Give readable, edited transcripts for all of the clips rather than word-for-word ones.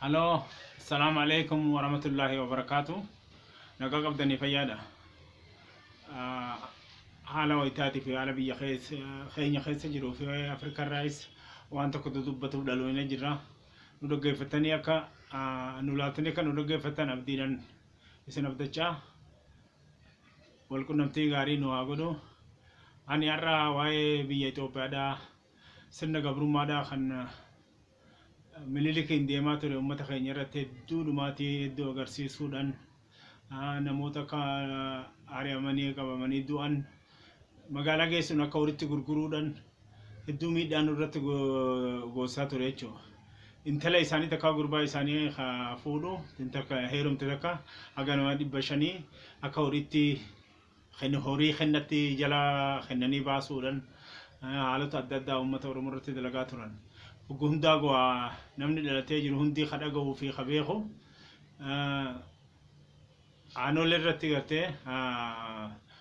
Hello, Assalamu alaikum wa rahmatullahi wa barakatuh. Nagagabdani fayyada. Hala waytaati fi ala biyya keenya keessa jiru fi African Rice waan tokko dubbatuuf dhaloona jirra. Nu dhaggeeffatanii akka nu laatanii kan nu dhaggeeffatan abdiidhaan isin abdachaa wal qunnamtii gaarii nu haa godhu. Ani har'a waa'ee biyya Itoophiyaadhaa sirna gabrummaadhaa kan Miliilikiin deemaa ture uummata keenya irratti hedduu dhumaatii hedduu agarsiisuudhaan namoota akka ari'amanii qabamanii du'an magaalaa geessuun akka walitti gurguruudhaan hedduu miidhaan irratti goosaa ture jechuudha. Intala isaanii takka gurbaa isaanii fuudhu intala heerumte takka haga nama 500 akka walitti horii kennatti jala kennanii baasuudhaan haalota adda addaa uummata Oromoo irratti dalagaa turan. Hundaa goa namni dhalatee jiru hundi kadhaga'uu fi qabeeku aanolee irratti gartee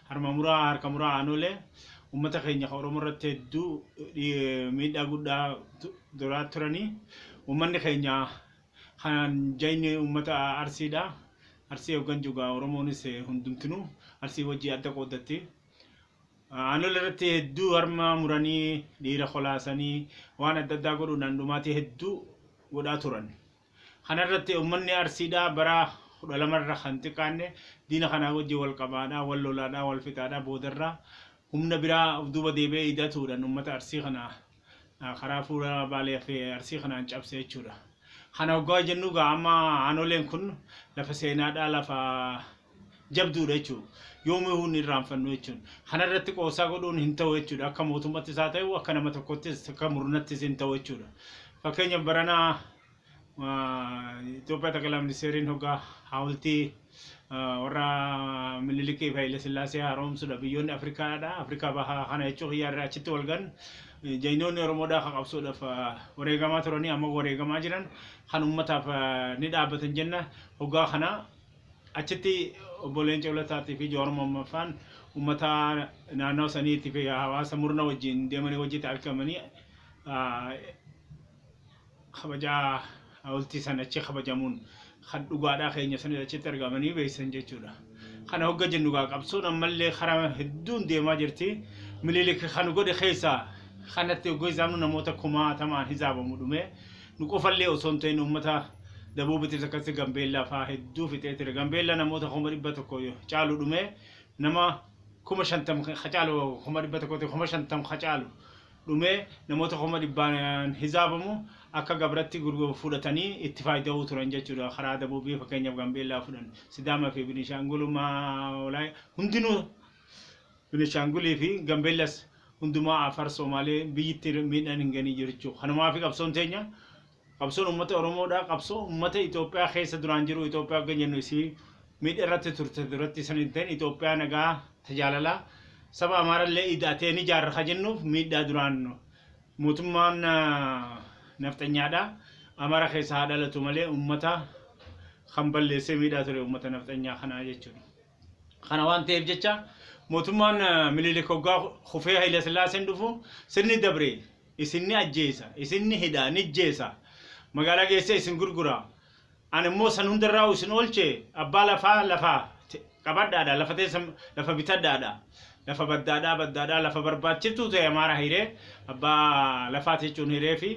harka muraa aanolee uummata keenya Oromoo irratti hedduu miidhaa guddaa duraa turanii uummanni keenya kan jayni uummata Arsiidha. Arsii hoggan juga Oromoonis hundumtinuu Arsii wajjii adda qoodatti. Aanolee irratti hedduu harma muranii dhiira kholaasanii waan adda addaa godhuudhaan dhumaatii hedduu godhaa turan. Kana irratti uummanni Arsiidhaa bara 12 irra kan xiqqaanne diina kanaa wajjii wal qabaadhaa, wal lolaadhaa, wal fixaadhaa boodarraa humna biraa duuba deebi'ee hidhatuudhaan uummata Arsii kana karaa fuula Baalee fi Arsii kanaan cabsee jechuudha. Kana hoggaa jennu amma aanoleen kun lafa seenaadhaa lafa jabduudha jechuudha. Yoomuu hun irraanfannu jechuudha. Kana irratti qoosaa godhuun hin ta'u jechuudha. Akka mootummaatti isaa ta'u akka nama tokkottis akka murnattis hin ta'u jechuudha. Fakkeenyaaf baranaa Itoophiyaa Xaqilaa Ministeeriin hoggaa haawultii warra Mililikii fi Haile Sillaasee haaromsuudha. Biyyoonni Afrikaadhaa Afrikaa bahaa kana jechuun hiyyaarra achitti wal gan jayinoonni Oromoodhaa kan qabsuudhaaf wareegamaa turanii amma wareegamaa jiran kan uummataaf ni dhaabbatan jenna. Hoggaa kana achitti obboleen Cawlataatii fi Jowaar Mohammad uummata naannoo saniitii fi hawaasa murna wajjin deemanii wajjitti argamanii kabajaa haawultii sana achi kabajamuun kan dhugaadhaa keenya sana achitti argamanii beeksisan jechuudha. Kana hogga jennu qabsoon ammallee karaa hedduun deemaa jirti. Mililik kan godhe keessaa kanatti hogga isaamnu namoota 10,000 hisaabamu dhume nu qofallee osoo hin ta'in uummata Dabuubitti akkasi Gambeellaa fa'aa hedduu fixee ture. Gambeellaa namoota 100,000 caalu dhume nama 50,000 caalu 100,000 caalu dhume namoota 100,000 hisaabamu akka gabratti fudhatanii itti fayyadamuu turan jechuudha. Karaa Dabuubii fakkeenyaaf Gambeellaa fudhan Sidaamaa fi Beenishaangulumaa hundinuu Beenishaangulii fi Gambeellas hundumaa Afar Somaalee biyyitti miidhaan hin ganii jiru jechuudha. Kanumaaf qabsoon teenya qabsoon uummata Oromoodhaa qabsoo uummata Itoophiyaa keessa duraan jiru Itoophiyaa hogga jennu isii miidhaa irratti turte duratti san hin ta'in Itoophiyaa nagaa tajaalala saba Amaarallee hidhatee ijaarra jennuuf miidhaa duraan mootummaan nafxanyaadha. Amaara keessa haa dhalatu malee uummata kan balleessee miidhaa ture uummata nafxanyaa kanaa jechuudha. Kana waan ta'eef jecha mootummaan Mililik hoggaa kufee Haile Sillaaseen dhufu sirni dabre isinni ajjeesa isinni hidhaa ni ajjeesa. Magaalaa geessee isin gurgura. Ani immoo san hundarraa isin oolche abbaa lafaa qabadhaadha lafa teessa lafa bitadhaadha lafa baddaadhaa lafa barbaachiftuu ta'e Amaara hiree abbaa lafaa jechuun hiree fi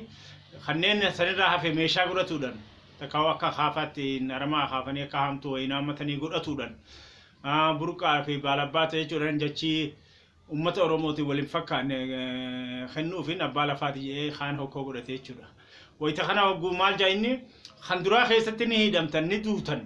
kanneen sanirraa hafe meeshaa godhatuudhaan takka akka kaafaatti naramaa kaafanii akka hamtuu wayii naammatanii godhatuudhaan burqaa fi baalabbaata jechuudhaan jechi uummata Oromooti waliin fakkaanne kennuufiin abbaa lafaati kaan hokkoo godhate jechuudha. Wayita kana hogguu maal jaayinni kan duraa keessatti ni hidhamtan ni duutan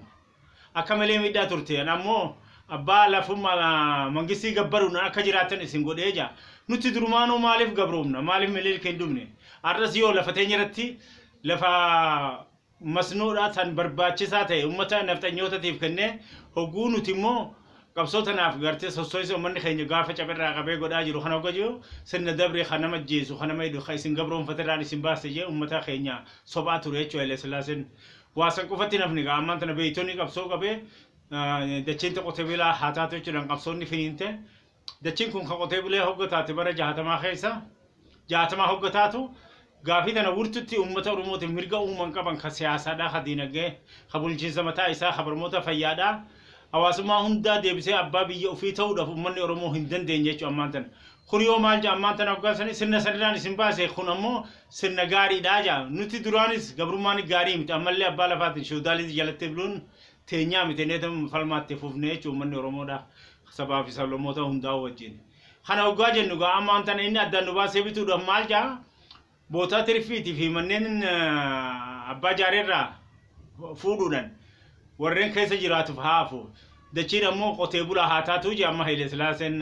akka malee miidhaa turte ammoo abbaa lafummaa mangistii gabbaruun akka jiraatan isin godhee jaa nuti durumaanuu maaliif gabroomna maaliif Mililik hin dhumne arras yoo lafa teenya irratti lafa masnuudhaa tan barbaachisaa ta'e uummata nafxanyootaatiif kennee hogguu nuti immoo qabsoota naaf gartee sosoosii uummanni keenya gaafa cabirraa qabee godhaa jiru kana hogga jiru sirna dabree kan nama jeesu kan nama hidhu isin gabroonfatirraan isin baase jee uummata keenya sobaa ture jechuudha. Haile Sillaaseen waasan qofatti nafni ammaan tana beeytoonni qabsoo qabee dachiin qotee bulaa haa taatu jechuudhaan qabsoonni finiinte dachiin kun kan qotee bulee hogga taate bara 60 keessa 60 hogga taatu قافيتنا ورتتي أمة رموت مرجع أمم كبان كسياسة دا خدينا جه خبول جنس متى إسا خبر موتا فيادا أواسما هندا دبسة أبا بيجي في تودا فمن رمو هندن دينجة أمانتن خريو مال جا أمانتن أفغانستان سنة سنة سنباسة خنمو سنة غاري داجا نتي درانيس قبرماني غاري مت أمالي أبا لفاتن شو دالي جلت تبلون تينيا متنيتم فلمات تفوفنيش ومن رمو دا سبب في سبب موتا هندا وجين خنا وجاجن نقا أمانتن إني أدنى نباسة بتودا مال جا بوتا ترفيتي في منين أبا جاريرا فودودن ورين كيس جرات فهافو دشير أمو قتيبولا هاتاتو جا أما هيل سلاسن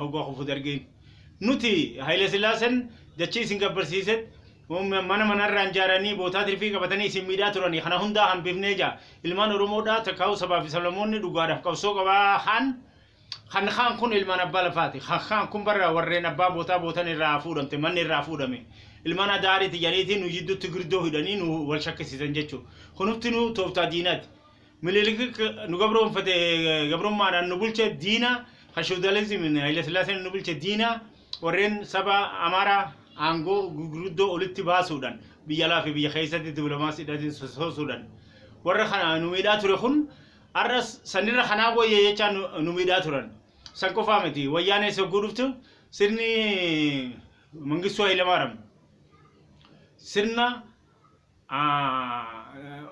هو خفو درجين نوتي هيل سلاسن دشي سنغافور سيست ومن رانجاراني بوتا ترفي كبتني سميدا تراني خنا هندا هم بفنيجا إلمان رومودا تكاو سبب في سلمون دوغارا كوسو كوا خان كون إلمان أبا لفاتي خان كون برا ورين أبا بوتا نرافودم تمن نرافودمي ilmana daari tijariti nu jiddu tigrido hidani nu wal shakkisisan jechu kunuftinu tofta diinat mililiki nu gabron fate gabron maana nu bulche diina khashudalizm ila salasan nu bulche diina warren saba amara ango gugrudo olitti basudan biyala fi biya khaysati diplomasi dadi sudan warra khana nu mida turkhun arras sanira khana go yecha nu mida turan sanko fameti wayane so guduftu sirni mangiso ila maram سنة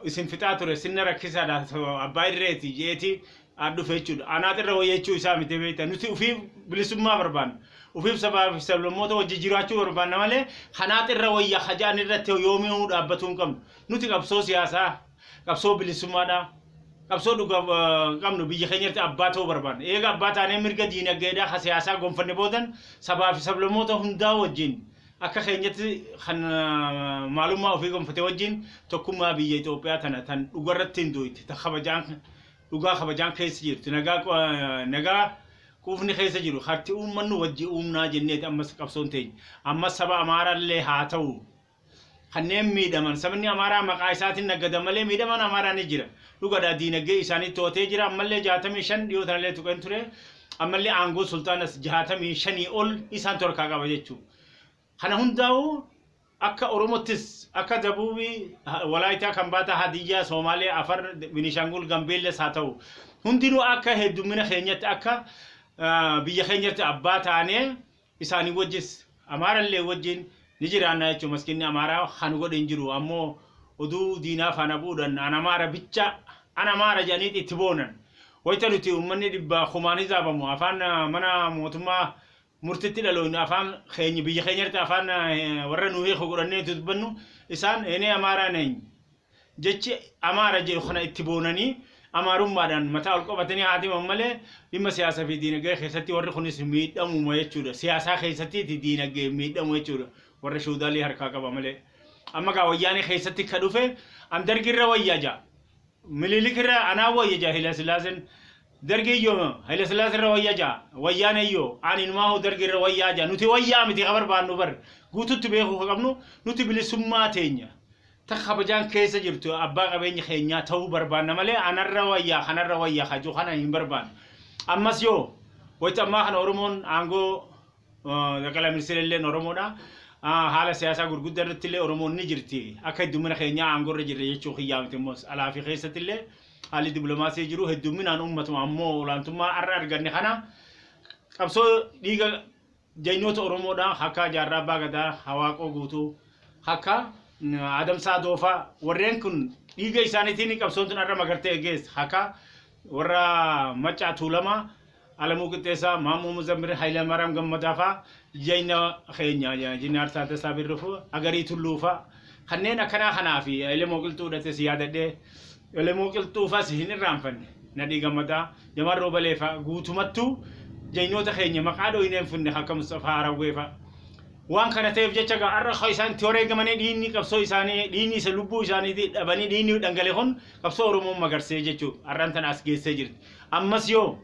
اسم فتاتور سنة ركيسة ده أبايد ريتي جيتي أدو فيتشود أنا ترى ويتشو سامي تبيتا نسي وفي بلسما بربان وفي سبب سبلموت وجيجيراتشو بربان نمالي خنا ترى ويا خجان الرتيو يومي هود أبتون كم نتي كابسو سياسة كابسو بلسما ده كابسو دو كم نبيجي خنيرت أباتو بربان إيه أبات أنا مرجع دينا جيدا خسياسة قم فنبودن سبب سبلموت هندا وجين akka keenyatti kan maalummaa ofii gonfate wajjin tokkummaa biyya Itoophiyaa tan dhugarratti hinduuti ta kabajaan keessa jirtu nagaa kuufni keessa jiru harti uummannu wajji uumnaa jenneeti ammas qabsoon teenya ammas saba Amaaraallee haa ta'u kanneen miidhaman sabni Amaaraa maqaa isaatiin nagada malee miidhaman Amaaraa ni jira dhugaadhaa diinagdee isaanii tootee jira ammallee 65 dhiyootanillee tuqan ture ammallee aangoo sultaanas 65 ol isaan torkaa qaba jechuudha خنا هنداو أكا أوروموتس أكا دبوبي ولايتا كمباتا هدية سومالي أفر بنيشانغول غامبيل ساتو هندينو أكا هدو من خينيت أكا بيا خينيت أباتا عنه إساني وجس أمارا اللي وجين نجيرانا يچو مسكين أمارا خانوغو دنجرو أمو ودو دينا فانابودن أنا مارا بيتشا أنا مارا جانيت اتبونن ويتلوتي أمني دبا خماني زابمو أفان منا موتما مرتدي لون أفهم خيني بيجي خيني أفهم ورنا وهي خقرني تتبنو إنسان هني أمارا نين جتشي أمارا جي خنا اتبونني أمارهم بعدين متى ألقوا بتني عادي مملة بما سياسة في دينك جاي خيستي ورا خوني سميت أم وما يشودا سياسة خيستي في دينك جاي ميت أم ويشودا ورا شو دالي هركاكا بملة أما كوياني خيستي كدوفه أندر كيرا وياجا مليلي كيرا أنا وياجا هلا سلاسن درجي يوم هلا سلاسن روياجا ويانا يو أنا ما هو درجي روياجا نتي ويا متي خبر بانو بر قوتو تبيه خبرنو نتي بلي سماتينيا تخبجان كيس جرتو أبغى بيني خينيا تو بربان نملة أنا الروايا خجو خنا ينبربان أما سيو ويتما خنا أورمون عنغو ذكلا مرسل اللي نورمونا حالة سياسة غرقود درتلي أورمون نجرتي أكيد دومنا خينيا عنغو رجل يشوف خيام تموس على في خيسة اللي حالي دبلوماسي جرو هدومنا أمة أمو لانتما أرجعني خنا أبصو ديجا جينوت أورمونا حكا جربا كذا هواكو غوتو حكا Adam Sadofa warreen kun dhiiga isaaniitiin qabsoomtuun irra magartee gees haka warra macha tulama alamuu qixxeessaa maamuu muzammir hayla maram gammadafa jayna kheenya jinna arsaata sabirrufu agarii tulluufa kanneen akkana kanaafi elemoo qilxuu dhate siyaadadhe elemoo qilxuu fas hin irraanfanne nadii gammada jamarroo baleefa guutumattu jaynoota kheenya maqaadoo hineen funne haka Mustafa Harawweefa وان كانت يفجع جا أرى خايسان توري كمان ديني كبسو إساني ديني سلوبو إساني دي أباني ديني دعالهون كبسو رومو مغر سيجتشو أرانتن أسجي سيجر أما سيو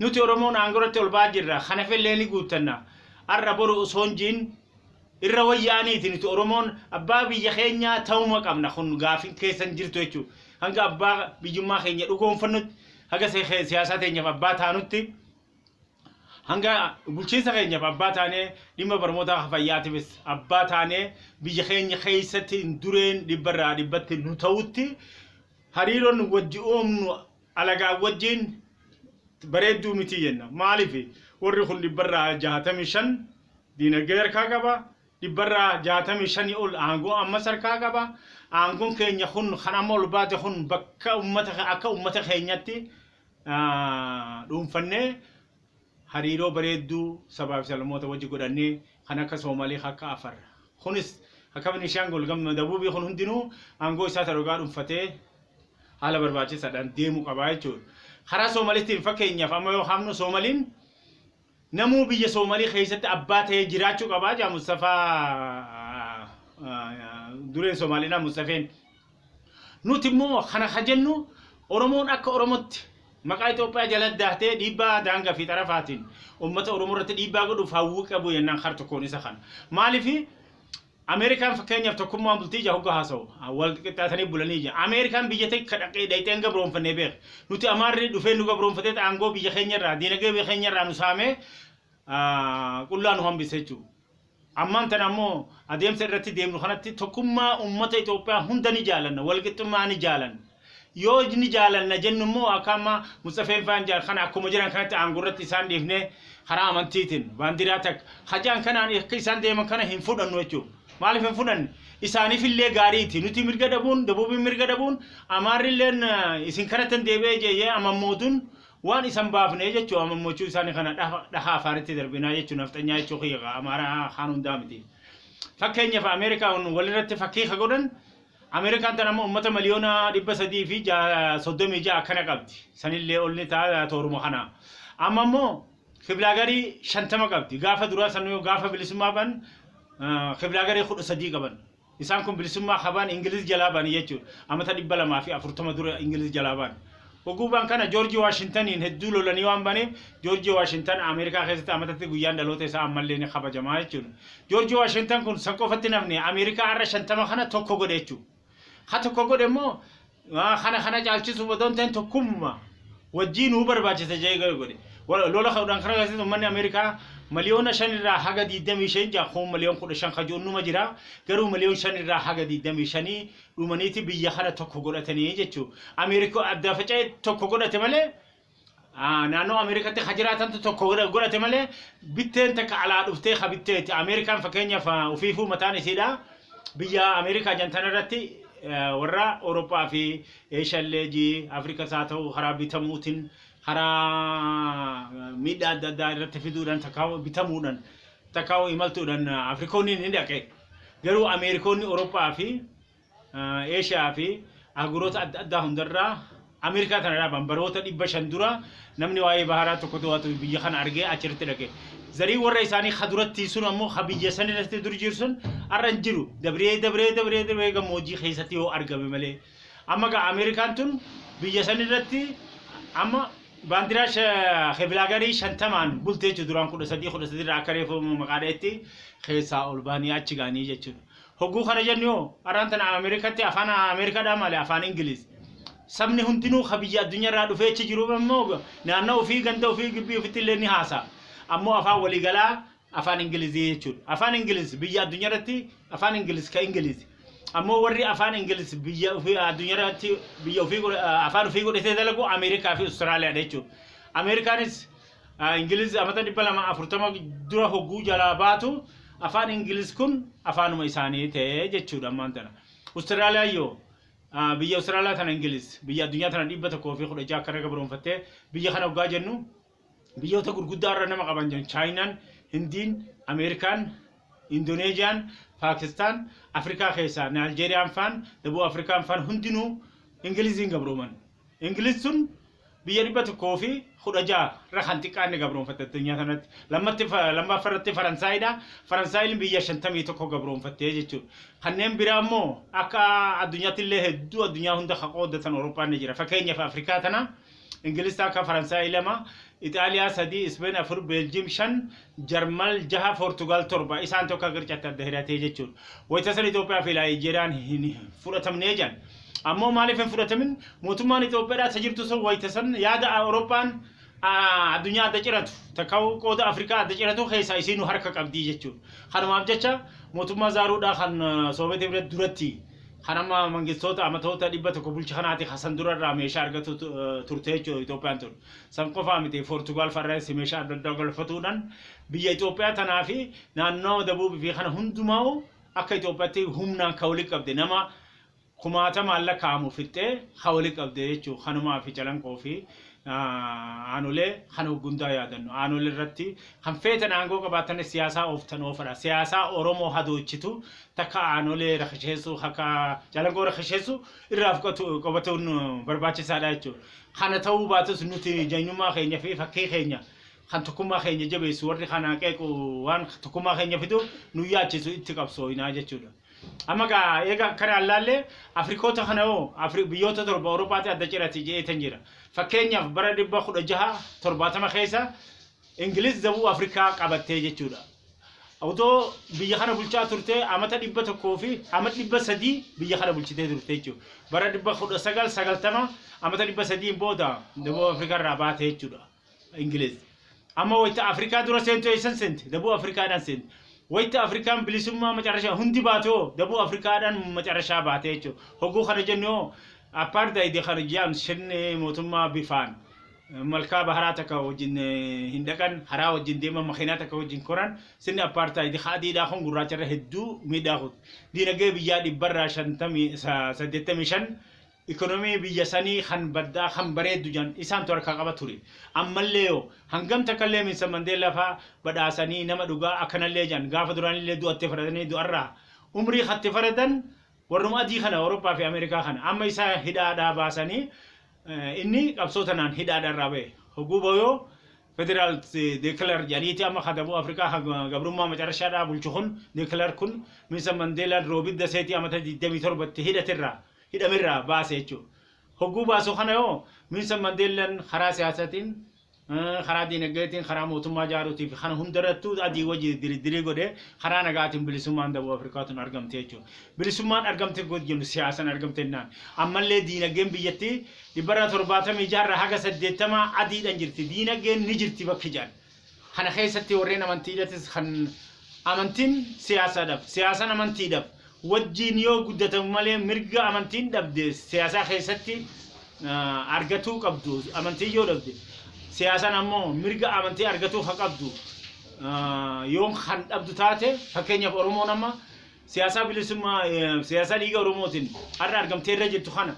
نوتي رومون أنغرو تولباجرة خنفل ليني قوتنا أرى برو سونجين الروياني تني رومون أبا بيجخينيا توما كمنا خن غافين كيسن جرتوچو هنگا أبا بيجما خينيا دوكم فنوت هنگا سياسات ينيا أبا تانوتي hanga bulchiinsa keenya abbaa taanee dhimma barmoota fayyaati bis abbaa taanee biyya keenya keessatti dureen dhibbarraa dhibbatti nu ta'utti hariiroon wajji oomnu alagaa wajjin bareedduu miti jenna maaliif warri kun dhibbarraa 65 diinagdee harkaa qaba dhibbarraa 65 ol aangoo amma sarkaa qaba aangoon keenya kun kan amma ol baate kun bakka akka ummata keenyatti dhuunfannee hariiroo bareedduu sabaaf salmoota wajji godhannee kan akka Soomalee akka Afar kunis akka Beenishaangul gamma dabuubii kun hundinuu aangoo isaa tarogaa dhuunfatee haala barbaachisaadhaan deemuu qabaa jechuudha. Karaa Soomaliitiin fakkeenyaaf amma yoo hamnu Soomaliin namuu biyya Soomalii keessatti abbaa ta'ee jiraachuu qabaa jaa Mustafaa dureen Soomaliidhaa Mustafeen. Nuti immoo kana hajennu Oromoon akka Oromootti maqaa Itoophiyaa jala daatee dhiibbaa daangaa fi xarafaatiin uummata Oromoo irratti dhiibbaa godhuuf hawwii qabu yennaan har tokkoon isa kana. Maaliif Amerikaan fakkeenyaaf tokkummaan bultii ija hoggaa haasa'u wal qixxaatanii bulanii ija. Amerikaan biyya ta'e kadhaqee dhayxeen gabroonfannee beek. Nuti amaarri dhufee nu gabroonfatee aangoo biyya keenyarraa diinagdee biyya keenyarraa nu saamee qullaa nu hambise jechuudha. Ammaan tana ammoo adeemsa irratti deemnu kanatti tokkummaa uummata Itoophiyaa hunda ni jaalanna wal qixxummaa ni jaalanna. Yoo ni jaalanna jennu immoo akkama Mustafeen faan jaal kana akkuma jiran kanatti aangoo irratti isaan dhiifnee karaa amantiitiin baandiraa takka hajaan kanaan akka isaan deeman kana hin fudhannu jechuudha. Maaliif hin fudhanne isaaniif illee gaariiti nuti mirga dhabuun dabuubiin mirga dhabuun amaarri illeen isin kanatti deebi'ee jeeyee amammootuun waan isan baafne jechuudha amammochuu isaanii kana dhahaa afaaritti darbinaa jechuudha nafxanyaa jechuu kiyya amaaraa haan hundaa miti. Fakkeenyaaf Ameerikaan walirratti fakkii ka godhan Ameerikaan tan amma uummata miliyoona 300 fi 36 akkana qabdi. Sanillee olni ta'a tooruma kana. Amma immoo kiblagarii 50 qabdi. Gaafa duraa sanuu gaafa bilisummaa ban kiblagarii 13 qaban. Isaan kun bilisummaa qaban Ingiliz jalaa ban jechuudha. Amata 240 dura Ingiliz jalaa ban. Oguubaan kana George Washingtoniin hedduu lolanii waan baneef George Washington Ameerikaa keessatti amatatti guyyaan dhaloota isaa ammallee ni kabajamaa jechuudha. George Washington kun san qofatti namni Ameerikaa irra 50 kana tokko godhe jechuudha. Ha tokko godhe immoo kana caalchisu bodoon ta'in tokkummaa wajjin uu barbaachisa jee godhe. Lola kaudhaan kana keessatti uummanni Ameerikaa miliyoona 5 irraa haga 25 jaakuu miliyoona 15 kajoonnuma jira garuu miliyoona 5 irraa haga 25 dhumaniiti biyya kana tokko godhatanii jechuudha. Ameerikaa adda faca'ee tokko godhate malee naannoo Ameerikaatti hajiraatantu tokko godhate malee bitteen takka alaa dhuftee habitteeti. Ameerikaan fakkeenyaaf ofiifuu mataan isiidha biyya Ameerikaa jantan irratti warra Awurooppaa fi Eeshiyaallee ji Afrikaa isaa ta'u karaa bitamuutiin karaa miidhaa adda addaa irratti fiduudhaan takkaa'u bitamuudhaan takkaa'u imaltuudhaan Afrikoonni ni dhaqe. Garuu Ameerikoonni Awurooppaa fi Eeshiyaa fi aguroota adda addaa hundarraa Ameerikaa tanadhaa baroota 500 dura namni waa'ee baharaa tokko to'atu biyya kana argee achirratti dhaqe. Zarii warra isaanii haduratti sun ammoo habiyya sanirratti dur jirsun arran jiru dabree gammoojjii keessatti yoo argame malee. Amma ga Ameerikaan tun biyya sanirratti amma baandiraa kiblagarii 50 bultee jechuudha duraan 13 irraa akka reefu maqaadhaatti keessaa ol baanii achi gaanii jechuudha. Hogguu kana jennu yoo arran tana Ameerikaatti afaan Ameerikaadhaa malee afaan Ingiliz. Sabni hundinuu habiyya addunyaarraa dhufee achi jiru ammoo naannoo ofii ganda ofii gibbii ofitti illee ni haasa'a. Ammoo afaan waliigalaa afaan Ingilizii jechuudha. Afaan Ingiliz biyya addunyaarratti afaan Ingiliz ka Ingiliz. Ammoo warri afaan Ingiliz biyya ofii addunyaarratti biyya ofii afaan ofii godhatee dalagu Ameerikaa fi Austraaliyaa jechuudha. Ameerikaanis Ingiliz amata 240 dura hogguu jalaa baatu afaan Ingiliz kun afaanuma isaanii ta'e jechuudha ammaan tana. Austraaliyaa yoo biyya Austraaliyaa tana Ingiliz biyya addunyaa tana 116 akka gabaroonfattee biyya kana hoggaa jennu biyyoota gurguddaa irra nama qaban jiran Chaayinaan, Hindiin, Ameerikaan, Indoneeziyaan, Paakistaan, Afrikaa keessaa Naayijeeriyaan faan, Dabuu Afrikaan faan hundinuu Ingiliziin gabrooman. Ingiliz sun biyya 116 rakan xiqqaanne gabroonfatte addunyaa kanatti. Lammaffaarratti Faransaayidha. Faransaayilin biyya 51 gabroonfattee jechuudha. Kanneen biraa immoo akka addunyaatti illee hedduu addunyaa hunda qoodatan Awurooppaan ni jira. Fakkeenyaaf Afrikaa tana Ingiliz akka Faransaay 2 Itaaliyaa 3 Spain 4 Belgium 5 Jarmal 6 Portugal 7 isaan tokko garcaatti adda hidhatee jechuudha. Wayita san Itoophiyaa fi Naayijeeriyaan hin fudhatamnee jiran. Ammoo maaliif hin fudhatamin mootummaan Itoophiyaa isa jirtu sun wayita san yaada Awurooppaan الدنيا دجرت تكاو قود أفريقيا دجرتو خيسا يسينو حركة قبدي جتشون خانم أبجتشا موتوما زارو دا خان سوفيت برد درتي خانم منجستوتا أمتوتا دبته قبول خاناتي خسن درر راميشا أرجتو ترتيجو إثيوبيان تور سامكوفا متي برتغال فرنسا ميشا دغل فتونان بيا إثيوبيا تنافي نانو دبوب في خان هندماو أكا إثيوبيا همنا كوليك قبدي نما كماتا مالا كامو فيته كوليك قبدي جو خانما في جلان كوفي آنوله خانو گندا یادن آنوله رتی هم فیتن آنگو که باتن سیاسا افتن اوفرا سیاسا اورمو هدو چیتو تکا آنوله رخشیسو خکا جلنگو رخشیسو ایراف کتو کباتون برباچی ساده چو خانه تاو باتس نوتی جنوما خینیا فی فکی خینیا خان تکوما خینیا جبه سوردی خانه که کو وان تکوما خینیا فیتو نویا چیزو اتکاب سوی ناجه چودا اما کا ایگا کره الله افریقا خناو افریق بیوتا تر اروپا ته دچرتی جه تنجرا فکینیا برد بخود جها ترباتما خیسا انگلیس دبو افریقا قبته جچودا او تو بيا خنا بولچا ترته امتا دبه کوفی امت دبه سدی بيا خنا بولچته ترته چو برد بخود سگال تما امتا دبه سدی بودا دبو افریقا راباته چودا انگلیس اما ويت افریقا دور سنت سنت دبو افریقا دان سنت ويت أفريقيا بلسما مجرشة هندي باتو دبو أفريقيا دان مجرشة باتيجو هجو خرجنيو أباردا يدي خرجيان شن موتما بيفان ملكا بهراتك وجن هندكان هرا وجن ديما مخيناتك وجن كوران سن أباردا يدي خادي داخون غراتشة هدو ميداخد دي نجى بيجا دي برا شن تمي سدتمي شن إقتصادي بيجاسني خن بدا خن بريد دجان إنسان تورك كعبة أما الليو هنگم تكلم إنسان منديلا فا بدا سني نما دوغا أكن الليجان غاف دراني اللي دو أتفردني دو أرّا عمري خط تفردن ورم أدي خنا أوروبا في أمريكا خنا أما إسا هدا دا باسني إني أبسطنا هدا دا رابع هجو بيو فدرال ديكلر جانيتي أما خدمو أفريقيا قبرما مجرشة دا بولشون ديكلر كن إنسان منديلا روبيد دسيتي أما تدي دميثور بتهيدا ترى هيدا مرة باسيتشو هجو باسو خنايو من سمندلن خرا سياساتين خرا دينجتين خرا موتما جاروتي في خنا هندرتو أدي وجه دري غده خرا نجاتين بلسمان دبو أفريقيا تون أرقم تيجو بلسمان أرقم تقول جنو سياسة أرقم تنان أما اللي دينجين بيجتي لبرا ترباتا ميجار رهاجة سديتما أدي دنجرتي دينجين نجرتي بكجان خنا خيستي ورينا منتيجتس خن أمانتين سياسة أمانتي دب وجين يو قدرت مالي مرجع أمانتين دبدي سياسة خيستي أرجعتو قبضو أمانتي يو دبدي سياسة نمو مرجع أمانتي أرجعتو خقبضو يوم خن أبدو تاته فكينيا بأرومو نما سياسة بلسما سياسة ليجا أروموتين أرجعم تيرجع تخانا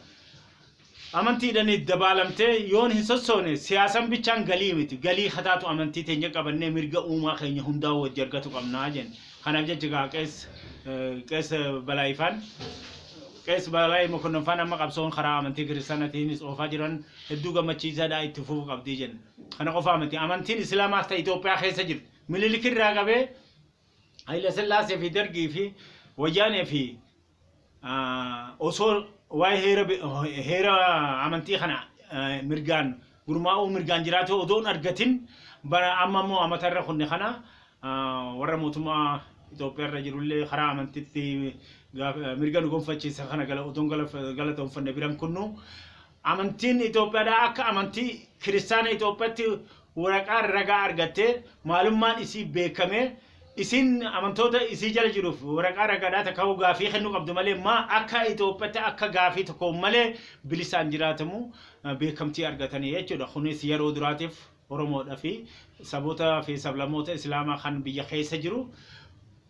أمانتي دني دبالمته يون هسوسوني سياسة بيشان غليمتي غلي خداتو أمانتي تيجي قبلني مرجع أوما خيني هندا وجرجتو قبناجن خنا بيجي جا كيس بلايفان كيس بلاي مكون فانا ما قبسون خرا أمانتي كريستانا تينيس أوفاجران الدوغا ما تشيزا دا يتفوق قبديجن خنا قفا أمانتي أمانتي إسلام أختا إثيوبيا خيسجر مللك الرقبة هاي لسلاسة في درجي في وجاني في أصول واي هيرا أمانتي خنا مرجان غرماء مرجان جراتو أدون أرجتين برا أمامو أمتر خن خنا ورا موتما إثيوبيا رجلولي خرا أمانتي مرجان قوم فتشي سخنا قال أدون قال توم فن بيرم كنو أمانتين إثيوبيا دا أك أمانتي كريستان إثيوبيا ورقة رجع أرجته معلومات إسي بكمه إسين أمانتودا إسي جل جروف ورقة رجع تكاو غافي خنو قبض ماله ما أكا إثيوبيا أكا غافي تكو ماله بلسان جراتمو بكمتي أرجتني يجوا دخوني سيارو دراتف ورمو دفي سبوتا في سبلموت إسلام خان بيجي سجرو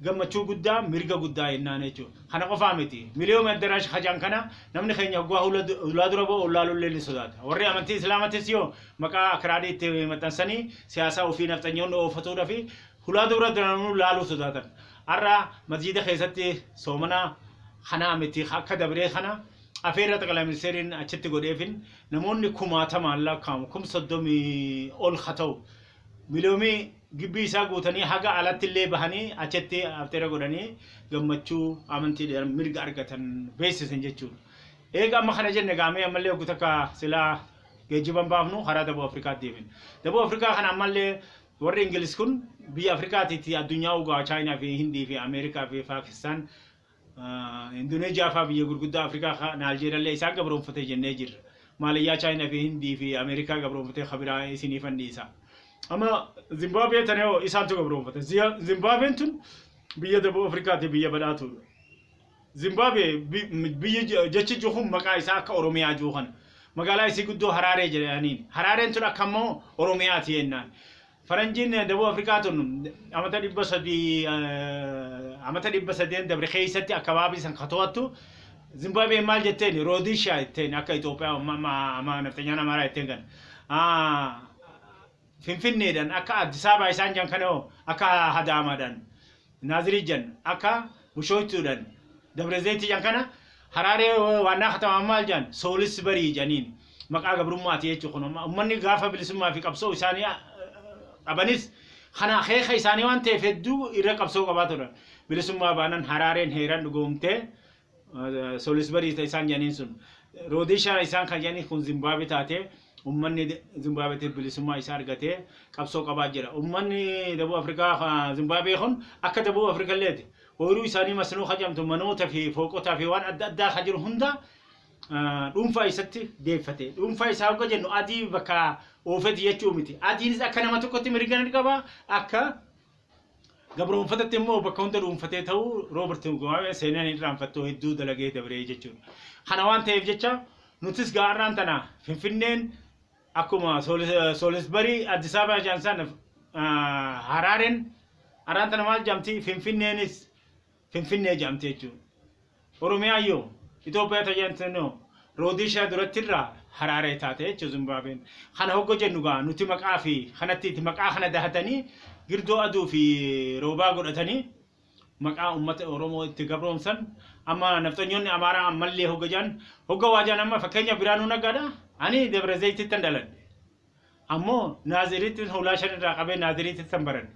قمتشو قدام مرجع قدام إننا نجوا خنا قفامتي مليون الدراج خجان كنا نمني خيني أقوى أولاد ربو أولاد اللي سودات وري أمانتي إسلامتي سيو مكا كراديت متنسني سياسة وفي نفتنيون وفتورة في أولاد ربو درانو لالو سودات أرى مسجد خيستي سومنا خنا أمتي خا دبري خنا أفيرة تكلم السيرين أشتى قديفين نموني كوماتا مالا كم صدمي أول خطو مليومي جبي ساقوتني حاجة على تلي بهني أشتى أفترى قدني قمتشو أمانتي در مرجع أرجتن بيس سنجتشو إيه قام خرج النجامي أمالي وقتك سلا جيبان بافنو خراد أبو أفريقيا ديفين أبو أفريقيا خنا أمالي وري إنجليز كون بي أفريقيا تي الدنيا وقا تشاينا في هندي في أمريكا في باكستان إندونيسيا فا بي يقول قد أفريقيا نيجيريا اللي يساق برون فتح نيجير ماليا تشاينا في هندي في أمريكا قبرون فتح خبراء سني فنديسا أما زيمبابوي تناو إسان تو قبرون فتح زيمبابوي تون بيا دبو أفريقيا تبيا بداتو زيمبابوي بيا جتش جوهم مكا إساك أوروميا جوهن مقالا إسي قدو حرارة جريانين حرارة تون أكمو أوروميا تيينان فرنجين دبو أفريقيا تون أمتا دبسدين دبر خيستي أكبابي سن خطواتو زيمبابوي مال جتين روديشا جتين أكا إثيوبيا ما نفتنيانا مارا جتين كان فين دان أكا أديس أبابا إسان جان كانوا أكا هداما دان نازري جان أكا بوشويتو دان دبر زيتي جان كانا حرارة وانا ختم مال جان سوليس بري جانين مكا قبرمات يجو خنو أمني غافا بلسما في كبسو إساني أبانيس خنا خيخ إساني وان تفدو إيرا كبسو قباتو بلسما بانان حرارين هيران نقومته سوليسبري إسان جانين سن روديشا إسان خجاني خون زيمبابوي تاتي أمني زيمبابوي تبلسما إسان رغتي كبسو قباجرا أمني دبو أفريقيا زيمبابوي خون أكا دبو أفريقيا ليت ورو إساني مسنو خجامتو منوتا في فوقوتا في وان أدى خجر هندا dhuunfaa isatti deeffate dhuunfaa isaa hogga jennu adii bakka oofeti jechuu miti adiinis akka nama tokkotti mirga qaba akka gabroonfatatti immoo bakka hunda dhuunfatee ta'uu Roobert Mugabe seenaan irraanfattoo hedduu dalagee dabree jechuudha. Kana waan ta'eef jecha nutis gaarraan tana Finfinneen akkuma Soolisbarii Addis Ababa jaansan Haraaren araan tana maal jamti Finfinneenis Finfinnee jamti jechuudha. Oromiyaa yoo إثيوبيا تجانتنو روديشا درتيرا حرارة تاتي زيمبابوي خنا هوجو جنوغا نوتي مقافي خنتي مقا خنا دهتني غيردو ادو في روبا غدتني مقا امه اورومو تغبرون سن اما نفتنيون امارا ملي هوجو جان هوجو واجان اما فكنيا برانو نغادا اني دبر زيت تندلن امو نازريت هولاشن راقبه نازريت تنبرن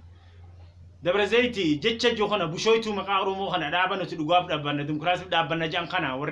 دبر زيتي جتش جو خنا بوشويتو مقا اورومو خنا دابن تو دغاف دابن ديمقراطي دابن جان خنا